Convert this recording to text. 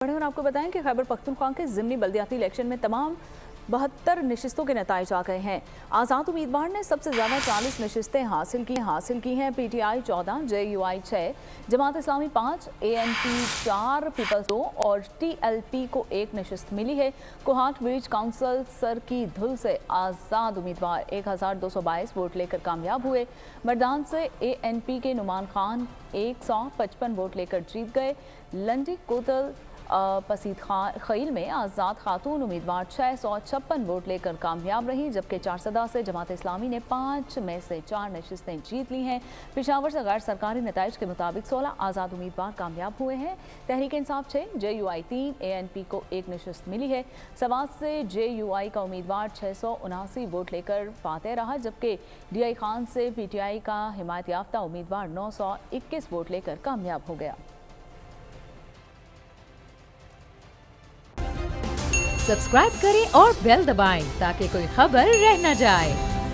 और आपको बताएं कि खैबर पख्तूनख्वा के ज़िमनी बल्दियाती इलेक्शन में तमाम 72 नशिस्तों के नताइज आ गए हैं। आज़ाद उम्मीदवार ने सबसे ज़्यादा 40 नशिस्तें हासिल की हैं। PTI 14, JUI 6, Jamaat Islami 5, ANP 4, peoples 2 और TLP को 1 नशिस्त मिली है। कोहाट ब्रिज काउंसिल सर की धुल से आज़ाद उम्मीदवार 1222 वोट लेकर कामयाब हुए। मर्दान से ANP के नुमान खान 155 वोट लेकर जीत गए। लंडी कोतल पसीद खील में आज़ाद खातून उम्मीदवार 656 वोट लेकर कामयाब रही, जबकि चारसदा से जमात इस्लामी ने 5 में से 4 नशिस्तें जीत ली हैं। पेशावर से गैर सरकारी नताइज के मुताबिक 16 आज़ाद उम्मीदवार कामयाब हुए हैं। तहरीक इंसाफ 6, JUI 3, ANP को 1 नशिस्त मिली है। सवात से JUI का उम्मीदवार 679 वोट लेकर फातेह रहा, जबकि DI खान से PTI का हिमायत याफ्ता उम्मीदवार 921 वोट लेकर कामयाब हो गया। सब्सक्राइब करें और बेल दबाएं ताकि कोई खबर रह न जाए।